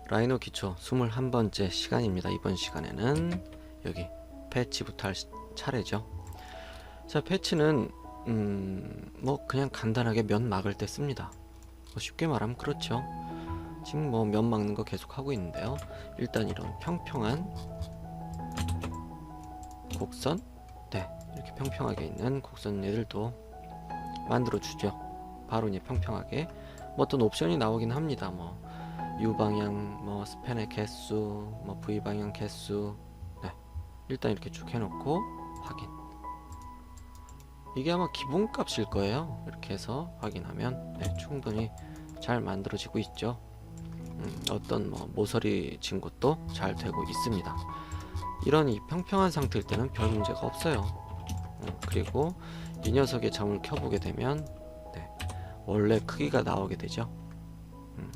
라이노 기초 21번째 시간입니다. 이번 시간에는 여기 패치부터 할 차례죠. 자, 패치는 뭐 그냥 간단하게 면 막을 때 씁니다. 뭐 쉽게 말하면 그렇죠. 지금 뭐 면 막는 거 계속 하고 있는데요. 일단 이런 평평한 곡선, 네, 이렇게 평평하게 있는 곡선 애들도 만들어 주죠. 바로 이제 평평하게 뭐 어떤 옵션이 나오긴 합니다. 뭐 U방향, 뭐 스팬의 개수, 뭐 V방향 개수. 네, 일단 이렇게 쭉 해놓고 확인. 이게 아마 기본값일 거예요. 이렇게 해서 확인하면 네, 충분히 잘 만들어지고 있죠. 어떤 뭐 모서리 진 곳도 잘 되고 있습니다. 이런 이 평평한 상태일 때는 별 문제가 없어요. 그리고 이 녀석의 점을 켜보게 되면 네, 원래 크기가 나오게 되죠.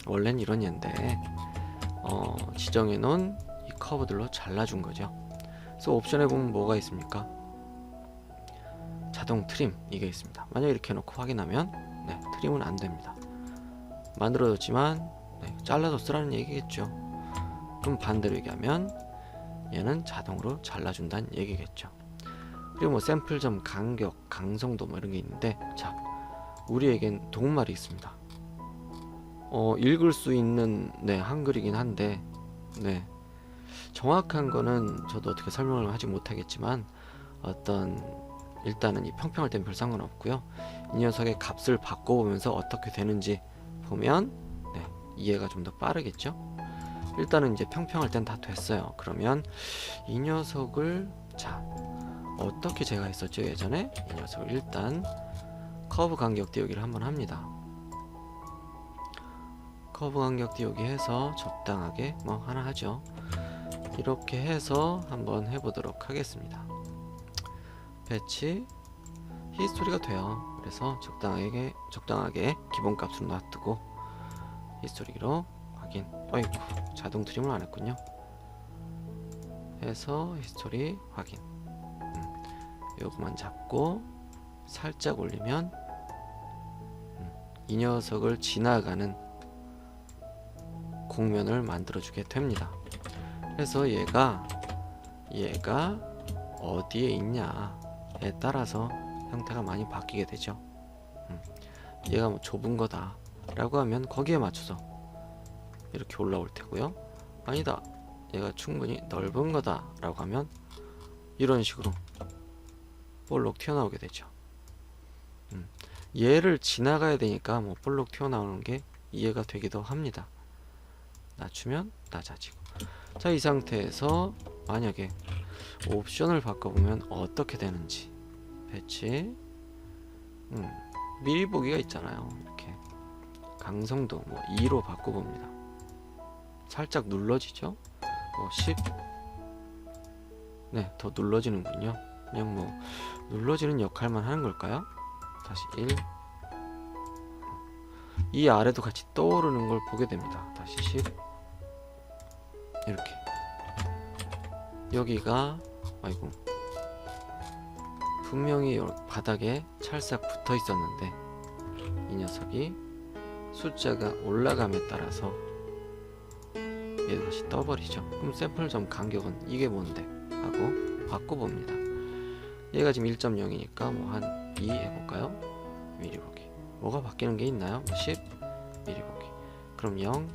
원래는 이런 얘인데 지정해 놓은 이 커브들로 잘라준 거죠. 그래서 옵션에 보면 뭐가 있습니까? 자동 트림 이게 있습니다. 만약 이렇게 해놓고 확인하면 네, 트림은 안 됩니다. 만들어졌지만 네, 잘라서 쓰라는 얘기겠죠. 그럼 반대로 얘기하면 얘는 자동으로 잘라준다는 얘기겠죠. 그리고 뭐 샘플점 간격, 강성도 뭐 이런 게 있는데, 자, 우리에겐 동말이 있습니다. 읽을 수 있는 네, 한글이긴 한데 네, 정확한 거는 저도 어떻게 설명을 하지 못하겠지만 일단은 이 평평할 땐 별 상관없고요. 이 녀석의 값을 바꿔보면서 어떻게 되는지 보면 네, 이해가 좀 더 빠르겠죠. 일단은 이제 평평할 땐 다 됐어요. 그러면 이 녀석을 자 어떻게 제가 했었죠 예전에 이 녀석을 일단 커브 간격 띄우기를 한번 합니다. 커브 간격 띄우기 해서 적당하게 뭐 하나 하죠. 이렇게 해서 한번 해보도록 하겠습니다. 패치 히스토리가 돼요. 그래서 적당하게 기본값으로 놔두고 히스토리로 확인. 어이구, 자동 트림을 안 했군요. 해서 히스토리 확인. 요거만 잡고 살짝 올리면 이 녀석을 지나가는 곡면을 만들어 주게 됩니다. 그래서 얘가 어디에 있냐에 따라서 형태가 많이 바뀌게 되죠. 얘가 뭐 좁은 거다 라고 하면 거기에 맞춰서 이렇게 올라올 테고요. 아니다, 얘가 충분히 넓은 거다 라고 하면 이런 식으로 볼록 튀어나오게 되죠. 얘를 지나가야 되니까 뭐 볼록 튀어나오는 게 이해가 되기도 합니다. 낮추면 낮아지고. 자, 이 상태에서 만약에 옵션을 바꿔보면 어떻게 되는지 패치 미리 보기가 있잖아요. 이렇게 강성도 뭐 2로 바꿔봅니다. 살짝 눌러지죠. 10 네, 더 눌러지는군요. 그냥 뭐 눌러지는 역할만 하는 걸까요? 다시 1 이 아래도 같이 떠오르는 걸 보게 됩니다. 다시 10 이렇게 여기가 아이고 분명히 바닥에 찰싹 붙어 있었는데 이 녀석이 숫자가 올라감에 따라서 얘도 다시 떠버리죠. 그럼 샘플점 간격은 이게 뭔데 하고 바꿔봅니다. 얘가 지금 1.0이니까 뭐 한 2 해볼까요? 미리 보기. 뭐가 바뀌는 게 있나요? 10 미리 보기. 그럼 0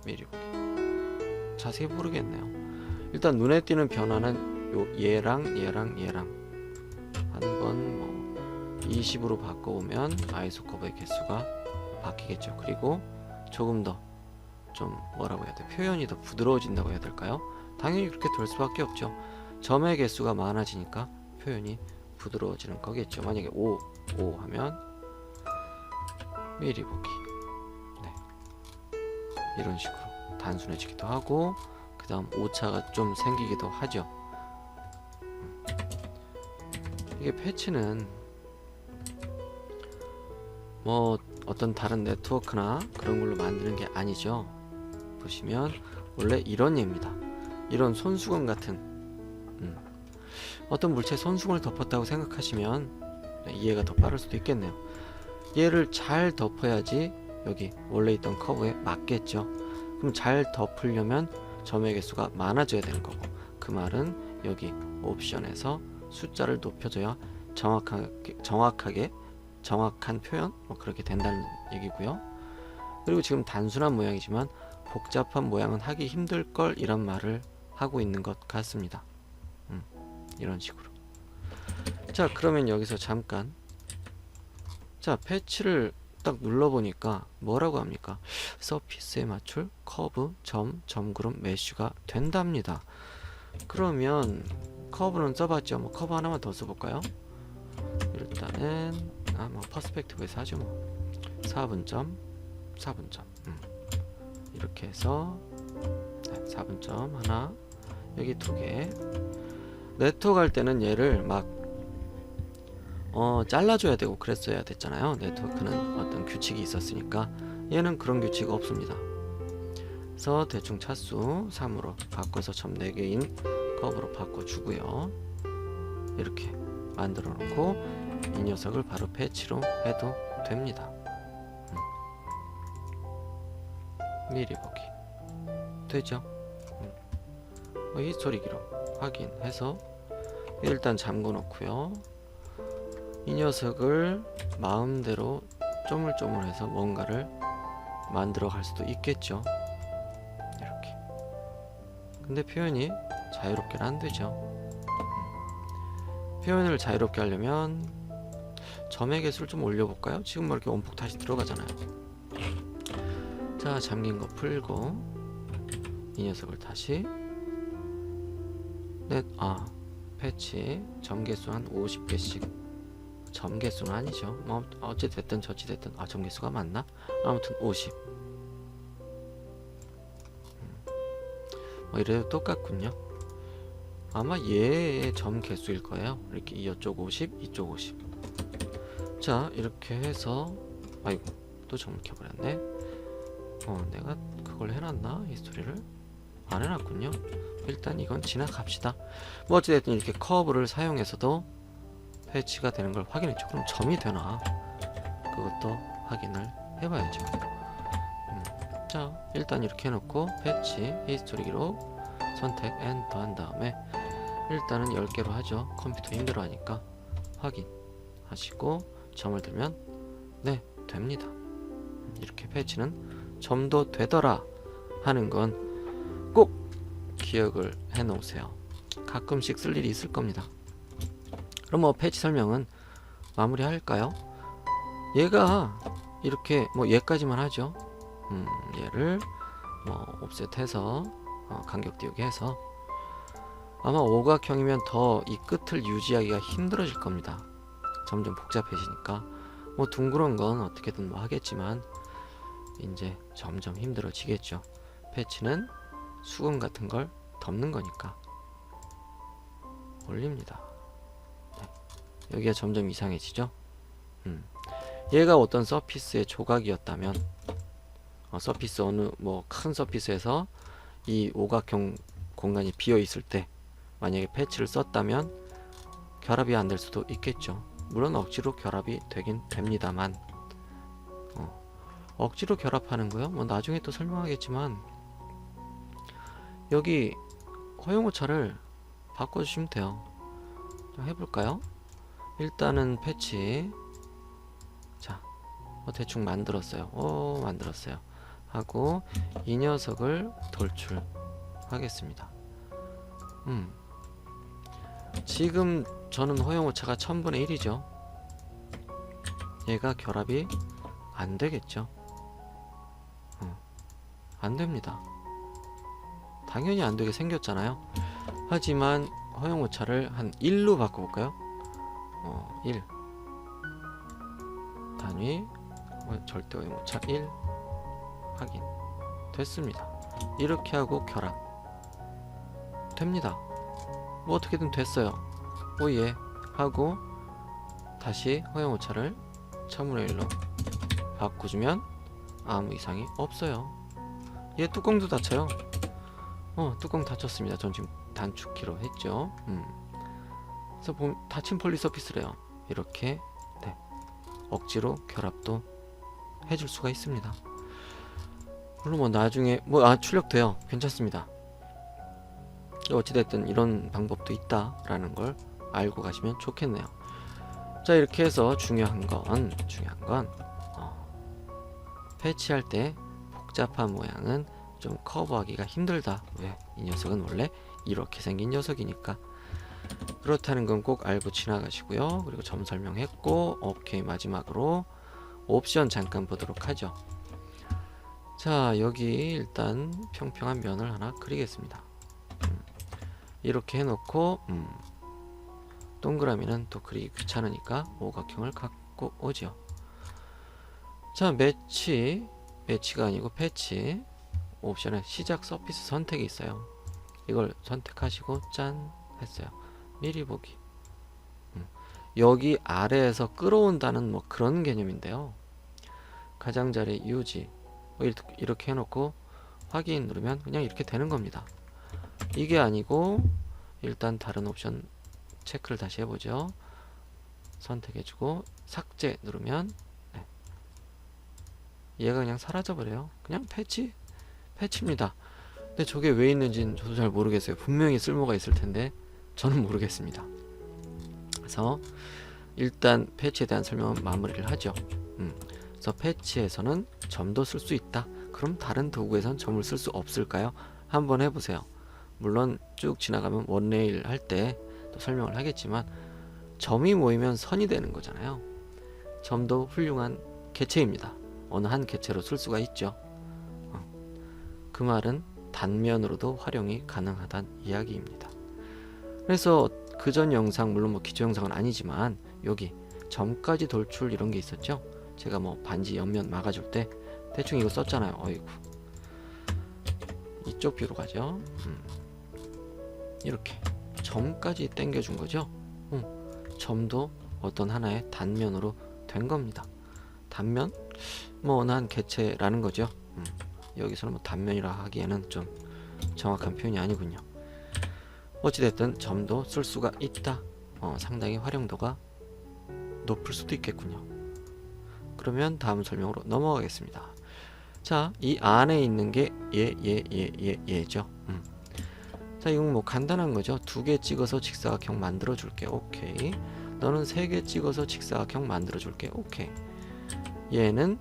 미리 보기. 자세히 모르겠네요. 일단 눈에 띄는 변화는 요 얘랑 한번 뭐 20으로 바꿔보면 아이소 커브의 개수가 바뀌겠죠. 그리고 조금 더 좀 뭐라고 해야 돼? 표현이 더 부드러워진다고 해야 될까요? 당연히 그렇게 될 수밖에 없죠. 점의 개수가 많아지니까 표현이 부드러워지는 거겠죠. 만약에 5 하면 미리 보기. 네, 이런 식으로 단순해지기도 하고 그 다음 오차가 좀 생기기도 하죠. 이게 패치는 뭐 어떤 다른 네트워크나 그런 걸로 만드는 게 아니죠. 보시면 원래 이런 예입니다. 이런 손수건 같은 어떤 물체에 손수건을 덮었다고 생각하시면 네, 이해가 더 빠를 수도 있겠네요. 얘를 잘 덮어야지 여기 원래 있던 커브에 맞겠죠. 그럼 잘 덮으려면 점의 개수가 많아져야 되는 거고, 그 말은 여기 옵션에서 숫자를 높여줘야 정확한 표현 뭐 그렇게 된다는 얘기고요. 그리고 지금 단순한 모양이지만 복잡한 모양은 하기 힘들 걸 이런 말을 하고 있는 것 같습니다. 이런 식으로. 자, 그러면 여기서 잠깐, 자, 패치를 딱 눌러보니까 뭐라고 합니까? 서피스에 맞출 커브, 점 그룹 메쉬가 된답니다. 그러면 커브는 써봤죠. 뭐 커브 하나만 더 써볼까요? 일단은 뭐 퍼스펙티브에서 하죠. 뭐 4분점 이렇게 해서 4분점 하나, 여기 2개. 네트워크 할 때는 얘를 막 잘라줘야 되고 그랬어야 됐잖아요. 네트워크는 어떤 규칙이 있었으니까. 얘는 그런 규칙 없습니다. 그래서 대충 차수 3으로 바꿔서 점 4개인 커브로 바꿔주고요. 이렇게 만들어 놓고 이 녀석을 바로 패치로 해도 됩니다. 미리 보기 되죠? 히스토리 기록 확인해서 일단 잠궈 놓고요. 이 녀석을 마음대로 쪼물쪼물해서 뭔가를 만들어 갈 수도 있겠죠. 이렇게. 근데 표현이 자유롭게는 안 되죠. 표현을 자유롭게 하려면 점의 개수를 좀 올려볼까요? 지금 뭐 이렇게 원폭 다시 들어가잖아요. 자, 잠긴 거 풀고 이 녀석을 다시 패치 점 개수 한 50개씩. 점 개수는 아니죠. 뭐 어찌됐든 저찌됐든 점 개수가 맞나? 아무튼 50. 뭐 이래도 똑같군요. 아마 얘의 점 개수일 거예요. 이렇게 이쪽 50, 이쪽 50. 자, 이렇게 해서 아이고 또 정lik해버렸네. 내가 그걸 해놨나? 히스토리를 안 해놨군요. 일단 이건 지나갑시다. 뭐 어찌됐든 이렇게 커브를 사용해서도 패치가 되는 걸 확인했죠. 그럼 점이 되나? 그것도 확인을 해봐야죠. 자, 일단 이렇게 해놓고 패치 히스토리 기록 선택 엔터 한 다음에 일단은 10개로 하죠. 컴퓨터 힘들어하니까 확인하시고 점을 들면 네, 됩니다. 이렇게 패치는 점도 되더라 하는 건 꼭 기억을 해 놓으세요. 가끔씩 쓸 일이 있을 겁니다. 그럼 뭐 패치 설명은 마무리 할까요? 얘가 이렇게 뭐 얘까지만 하죠. 얘를 뭐 옵셋해서 간격 띄우게 해서 아마 오각형이면 더 이 끝을 유지하기가 힘들어질 겁니다. 점점 복잡해지니까. 뭐 둥그런 건 어떻게든 뭐 하겠지만 이제 점점 힘들어지겠죠. 패치는 수금 같은 걸 덮는 거니까 올립니다. 네. 여기가 점점 이상해지죠. 얘가 어떤 서피스의 조각이었다면 서피스 어느 뭐 큰 서피스에서 이 오각형 공간이 비어 있을 때 만약에 패치를 썼다면 결합이 안 될 수도 있겠죠. 물론 억지로 결합이 되긴 됩니다만 억지로 결합하는 거요? 뭐 나중에 또 설명하겠지만 여기 허용오차를 바꿔주시면 돼요. 좀 해볼까요? 일단은 패치 자 대충 만들었어요. 만들었어요 하고 이 녀석을 돌출하겠습니다. 지금 저는 허용오차가 1000분의 1이죠 얘가 결합이 안 되겠죠. 안 됩니다. 당연히 안 되게 생겼잖아요. 하지만 허용오차를 한 1로 바꿔볼까요? 1 단위 절대 허용오차 1 확인 됐습니다. 이렇게 하고 결합 됩니다. 뭐 어떻게든 됐어요. 오예 하고 다시 허용오차를 1000분의 1로 바꿔주면 아무 이상이 없어요. 얘 뚜껑도 닫혀요. 뚜껑 닫혔습니다. 전 지금 단축키로 했죠. 그래서 닫힌 폴리서피스래요. 이렇게 억지로 결합도 해줄 수가 있습니다. 물론 뭐 나중에 출력돼요. 괜찮습니다. 어찌됐든 이런 방법도 있다라는 걸 알고 가시면 좋겠네요. 자, 이렇게 해서 중요한 건 패치할 때 복잡한 모양은 좀 커버하기가 힘들다. 왜? 이 녀석은 원래 이렇게 생긴 녀석이니까. 그렇다는 건 꼭 알고 지나가시고요. 그리고 점 설명했고, 오케이. 마지막으로 옵션 잠깐 보도록 하죠. 자, 여기 일단 평평한 면을 하나 그리겠습니다. 이렇게 해놓고 동그라미는 또 그리기 귀찮으니까 오각형을 갖고 오죠. 자, 매치가 아니고 패치 옵션에 시작 서피스 선택이 있어요. 이걸 선택하시고 짠 했어요. 미리 보기. 여기 아래에서 끌어온다는 뭐 그런 개념인데요. 가장자리 유지 이렇게 해놓고 확인 누르면 그냥 이렇게 되는 겁니다. 이게 아니고 일단 다른 옵션 체크를 다시 해보죠. 선택해주고 삭제 누르면 얘가 그냥 사라져버려요. 그냥 패치입니다. 근데 저게 왜 있는지는 저도 잘 모르겠어요. 분명히 쓸모가 있을 텐데 저는 모르겠습니다. 그래서 일단 패치에 대한 설명은 마무리를 하죠. 그래서 패치에서는 점도 쓸 수 있다. 그럼 다른 도구에선 점을 쓸 수 없을까요? 한번 해보세요. 물론 쭉 지나가면 원레일 할 때 또 설명을 하겠지만 점이 모이면 선이 되는 거잖아요. 점도 훌륭한 개체입니다. 어느 한 개체로 쓸 수가 있죠. 그 말은 단면으로도 활용이 가능하다는 이야기입니다. 그래서 그전 영상, 물론 뭐 기초 영상은 아니지만 여기 점까지 돌출 이런 게 있었죠. 제가 뭐 반지 옆면 막아줄 때 대충 이거 썼잖아요. 어이구. 이쪽 뷰로 가죠. 이렇게 점까지 당겨준 거죠. 점도 어떤 하나의 단면으로 된 겁니다. 단면? 뭐 어느 한 개체라는 거죠. 여기서는 뭐 단면이라 하기에는 좀 정확한 표현이 아니군요. 어찌됐든 점도 쓸 수가 있다. 상당히 활용도가 높을 수도 있겠군요. 그러면 다음 설명으로 넘어가겠습니다. 자, 이 안에 있는 게 얘죠. 자, 이건 뭐 간단한 거죠. 2개 찍어서 직사각형 만들어 줄게. 오케이. 너는 3개 찍어서 직사각형 만들어 줄게. 오케이. 얘는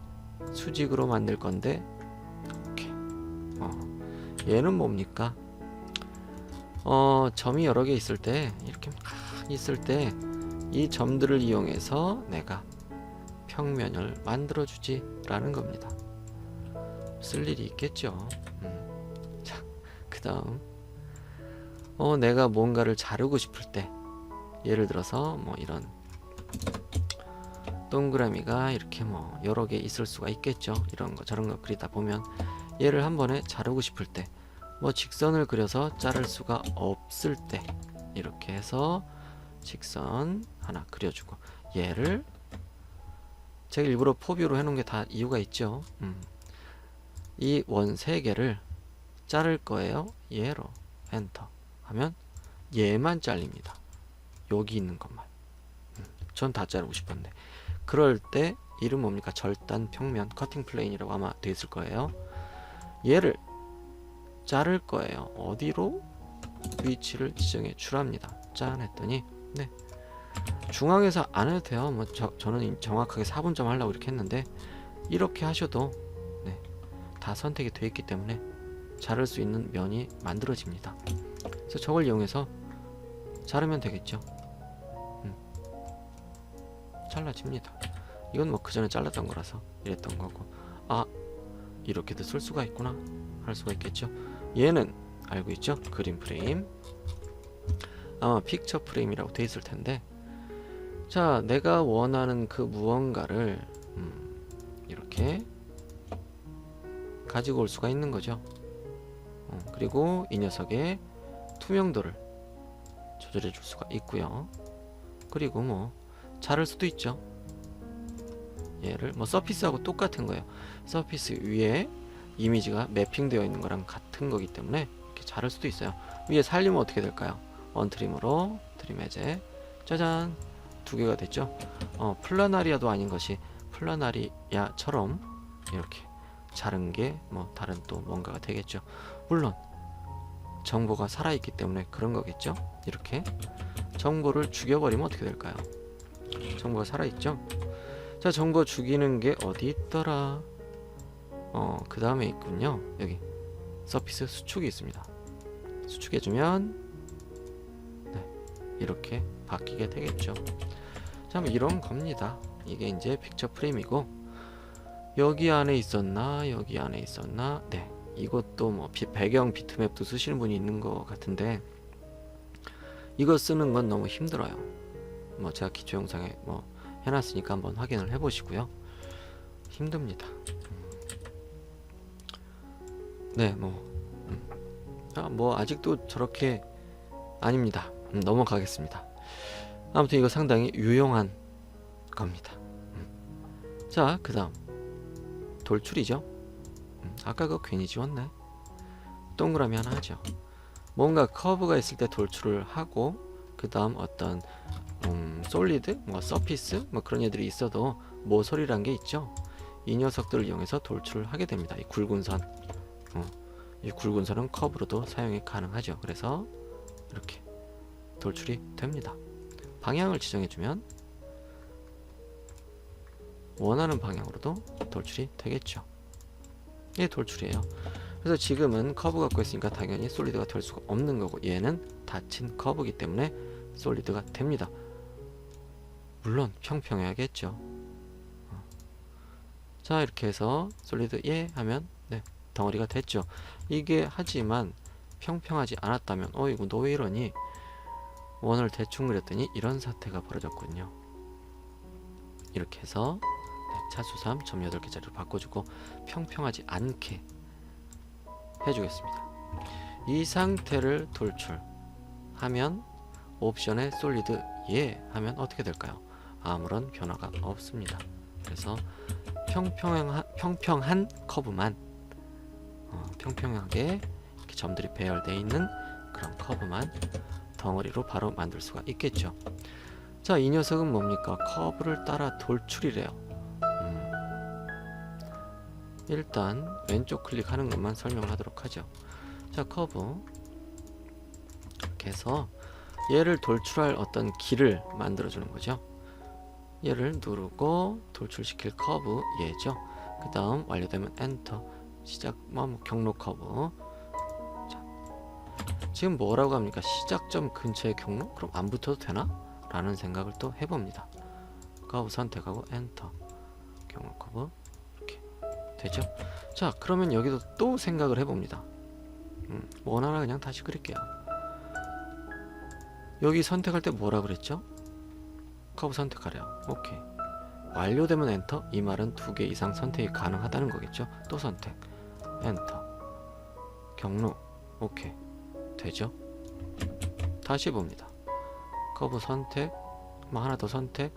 수직으로 만들 건데 오케이. 얘는 뭡니까? 점이 여러 개 있을 때 이렇게 있을 때 이 점들을 이용해서 내가 평면을 만들어 주지 라는 겁니다. 쓸 일이 있겠죠. 자, 그 다음 내가 뭔가를 자르고 싶을 때 예를 들어서 뭐 이런 동그라미가 이렇게 뭐 여러 개 있을 수가 있겠죠. 이런 거 저런 거 그리다 보면 얘를 한 번에 자르고 싶을 때 뭐 직선을 그려서 자를 수가 없을 때 이렇게 해서 직선 하나 그려주고 얘를 제가 일부러 포뷰로 해놓은 게 다 이유가 있죠. 이 원 3개를 자를 거예요. 얘로 엔터 하면 얘만 잘립니다. 여기 있는 것만. 전 다 자르고 싶었는데 그럴 때 이름 뭡니까? 절단 평면 커팅 플레인이라고 아마 돼 있을 거예요. 얘를 자를 거예요. 어디로? 위치를 지정해 주랍니다. 짠 했더니 네, 중앙에서 안 해도 돼요. 뭐 저는 정확하게 4분점 하려고 이렇게 했는데 이렇게 하셔도 네, 다 선택이 되어 있기 때문에 자를 수 있는 면이 만들어집니다. 그래서 저걸 이용해서 자르면 되겠죠. 잘라집니다. 이건 뭐 그 전에 잘랐던 거라서 이랬던 거고, 이렇게도 쓸 수가 있구나 할 수가 있겠죠. 얘는 알고 있죠? 그림 프레임, 아마 픽처 프레임이라고 돼 있을 텐데, 자, 내가 원하는 그 무언가를 이렇게 가지고 올 수가 있는 거죠. 그리고 이 녀석의 투명도를 조절해 줄 수가 있고요. 그리고 뭐 자를 수도 있죠. 얘를 뭐 서피스하고 똑같은 거예요. 서피스 위에 이미지가 매핑되어 있는 거랑 같은 거기 때문에 이렇게 자를 수도 있어요. 위에 살리면 어떻게 될까요? 원트림으로 트림 해제, 짜잔, 2개가 됐죠. 플라나리아도 아닌 것이 플라나리아처럼 이렇게 자른 게 뭐 다른 또 뭔가가 되겠죠. 물론 정보가 살아있기 때문에 그런 거겠죠. 이렇게 정보를 죽여버리면 어떻게 될까요? 정보가 살아있죠. 자, 정보 죽이는 게 어디 있더라? 그 다음에 있군요. 여기 서피스 수축이 있습니다. 수축해주면 네, 이렇게 바뀌게 되겠죠. 자, 뭐 이런 겁니다. 이게 이제 픽처 프레임이고, 여기 안에 있었나 여기 안에 있었나. 네, 이것도 뭐 배경 비트맵도 쓰시는 분이 있는 것 같은데, 이거 쓰는 건 너무 힘들어요. 뭐 제가 기초 영상에 뭐 해놨으니까 한번 확인을 해보시고요. 힘듭니다. 네, 뭐 아직도 저렇게 아닙니다. 넘어가겠습니다. 아무튼 이거 상당히 유용한 겁니다. 자, 그 다음 돌출이죠. 아까 그거 괜히 지웠네. 동그라미 하나 하죠. 뭔가 커브가 있을 때 돌출을 하고, 그 다음 어떤 솔리드, 뭐 서피스, 뭐 그런 애들이 있어도 모서리란 게 있죠. 이 녀석들을 이용해서 돌출을 하게 됩니다. 이 굵은 선, 이 굵은 선은 커브로도 사용이 가능하죠. 그래서 이렇게 돌출이 됩니다. 방향을 지정해주면 원하는 방향으로도 돌출이 되겠죠. 이게 돌출이에요. 그래서 지금은 커브 갖고 있으니까 당연히 솔리드가 될 수가 없는 거고, 얘는 닫힌 커브이기 때문에 솔리드가 됩니다. 물론 평평해야겠죠. 자, 이렇게 해서 솔리드 예 하면 네, 덩어리가 됐죠. 이게 하지만 평평하지 않았다면 이거 너 왜 이러니? 원을 대충 그렸더니 이런 사태가 벌어졌군요. 이렇게 해서 차수삼 0.8개짜리로 바꿔주고 평평하지 않게 해주겠습니다. 이 상태를 돌출하면 옵션에 솔리드 예 하면 어떻게 될까요? 아무런 변화가 없습니다. 그래서 평평한 커브만, 평평하게 이렇게 점들이 배열되어 있는 그런 커브만 덩어리로 바로 만들 수가 있겠죠. 자, 이 녀석은 뭡니까? 커브를 따라 돌출이래요. 일단 왼쪽 클릭하는 것만 설명하도록 하죠. 자, 커브 이렇게 해서 얘를 돌출할 어떤 길을 만들어 주는 거죠. 얘를 누르고 돌출시킬 커브 얘죠. 그 다음 완료되면 엔터. 시작 경로 커브. 자, 지금 뭐라고 합니까? 시작점 근처의 경로? 그럼 안 붙어도 되나? 라는 생각을 또 해봅니다. 커브 선택하고 엔터. 경로 커브 이렇게 되죠. 자, 그러면 여기도 또 생각을 해봅니다. 원하나 그냥 다시 그릴게요. 여기 선택할 때 뭐라 그랬죠? 커브 선택하래요. 오케이. 완료되면 엔터. 이 말은 2개 이상 선택이 가능하다는 거겠죠. 또 선택 엔터. 경로 오케이 되죠. 다시 해봅니다. 커브 선택, 뭐 하나 더 선택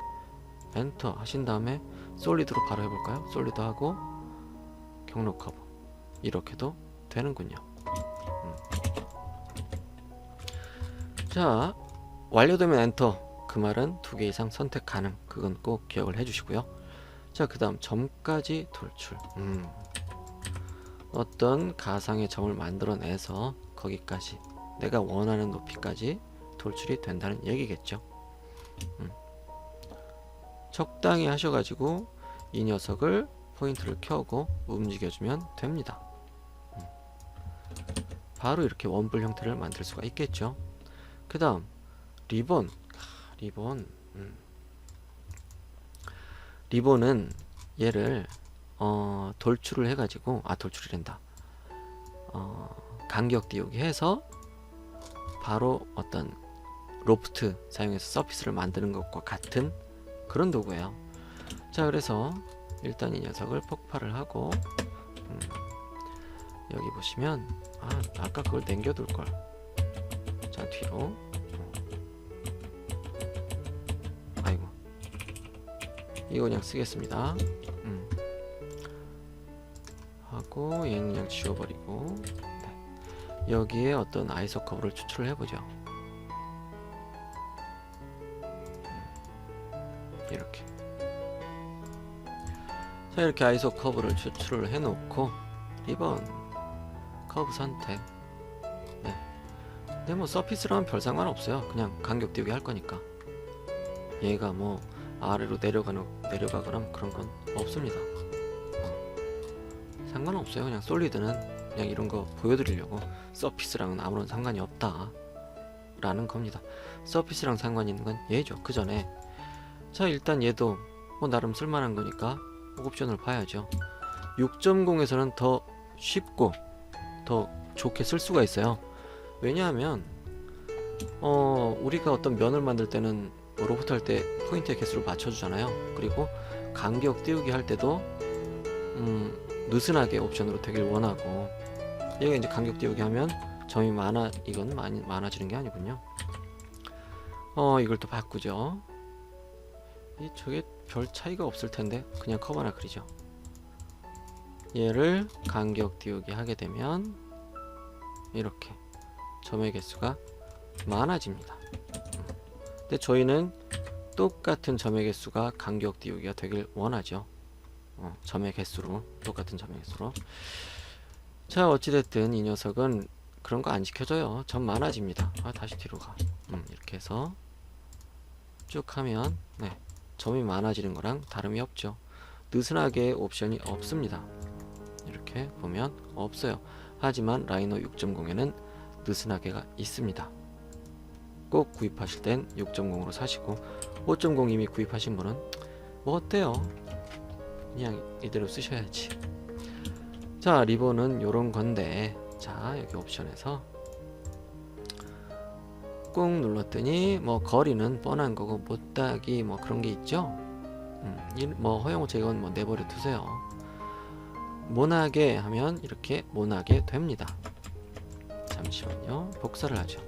엔터 하신 다음에 솔리드로 바로 해볼까요? 솔리드 하고 경로 커브 이렇게도 되는군요. 자, 완료되면 엔터. 그 말은 2개 이상 선택 가능. 그건 꼭 기억을 해주시고요. 자, 그 다음 점까지 돌출. 어떤 가상의 점을 만들어내서 거기까지 내가 원하는 높이까지 돌출이 된다는 얘기겠죠. 적당히 하셔가지고 이 녀석을 포인트를 켜고 움직여주면 됩니다. 바로 이렇게 원뿔 형태를 만들 수가 있겠죠. 그 다음 리본. 리본은 얘를 돌출을 해가지고 돌출이란다. 간격 띄우기 해서 바로 어떤 로프트 사용해서 서피스를 만드는 것과 같은 그런 도구예요. 자, 그래서 일단 이 녀석을 폭발을 하고 여기 보시면 아까 그걸 남겨둘 걸. 자, 뒤로. 아이고, 이거 그냥 쓰겠습니다. 하고 얘는 그냥 지워버리고, 네. 여기에 어떤 아이소 커브를 추출을 해보죠. 이렇게. 자, 이렇게 아이소 커브를 추출을 해 놓고 리본 커브 선택. 네. 근데 뭐 서피스랑은 별 상관 없어요. 그냥 간격 띄우기 할 거니까. 얘가 뭐 아래로 내려가거나 그런 건 없습니다. 상관없어요. 그냥 솔리드는 그냥 이런 거 보여드리려고 서피스랑은 아무런 상관이 없다 라는 겁니다. 서피스랑 상관이 있는 건 얘죠. 그 전에 자, 일단 얘도 뭐 나름 쓸만한 거니까 옵션을 봐야죠. 6.0에서는 더 쉽고 더 좋게 쓸 수가 있어요. 왜냐하면 우리가 어떤 면을 만들 때는 뭐 로봇 할 때 포인트의 개수를 맞춰주잖아요. 그리고 간격 띄우기 할 때도 느슨하게 옵션으로 되길 원하고, 얘가 이제 간격 띄우기 하면 점이 이건 많이 많아지는 게 아니군요. 이걸 또 바꾸죠. 저게 별 차이가 없을 텐데 그냥 커브 하나 그리죠. 얘를 간격 띄우기 하게 되면 이렇게 점의 개수가 많아집니다. 근데 저희는 똑같은 점의 개수가 간격 띄우기가 되길 원하죠. 점의 개수로, 똑같은 점의 개수로. 자, 어찌됐든 이 녀석은 그런 거 안 지켜줘요. 점 많아집니다. 다시 뒤로 가. 이렇게 해서 쭉 하면 네, 점이 많아지는 거랑 다름이 없죠. 느슨하게 옵션이 없습니다. 이렇게 보면 없어요. 하지만 라이노 6.0에는 느슨하게가 있습니다. 꼭 구입하실 땐 6.0으로 사시고, 5.0 이미 구입하신 분은 뭐 어때요? 그냥 이대로 쓰셔야지. 자, 리본은 요런 건데, 자, 여기 옵션에서 꾹 눌렀더니 뭐 거리는 뻔한 거고 못따기 뭐 그런 게 있죠. 뭐 허용호체 이건 뭐 내버려 두세요. 모나게 하면 이렇게 모나게 됩니다. 잠시만요. 복사를 하죠.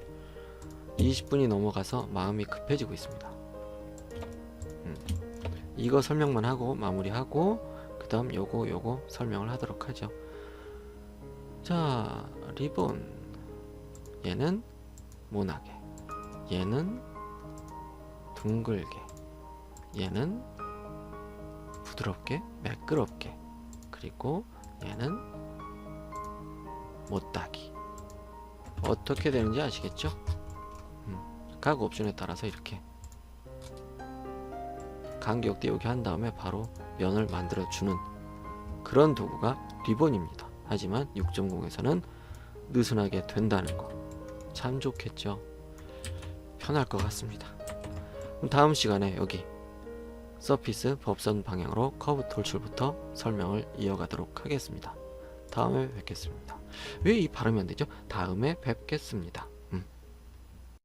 20분이 넘어가서 마음이 급해지고 있습니다. 이거 설명만 하고 마무리하고 그 다음 요거 설명을 하도록 하죠. 자, 리본 얘는 모나게, 얘는 둥글게, 얘는 부드럽게 매끄럽게, 그리고 얘는 못따기. 어떻게 되는지 아시겠죠? 각 옵션에 따라서 이렇게 간격 띄우기 한 다음에 바로 면을 만들어 주는 그런 도구가 리본입니다. 하지만 6.0에서는 느슨하게 된다는 거 참 좋겠죠. 편할 것 같습니다. 그럼 다음 시간에 여기 서피스 법선 방향으로 커브 돌출부터 설명을 이어가도록 하겠습니다. 다음에 뵙겠습니다. 왜 이 발음이 안 되죠? 다음에 뵙겠습니다.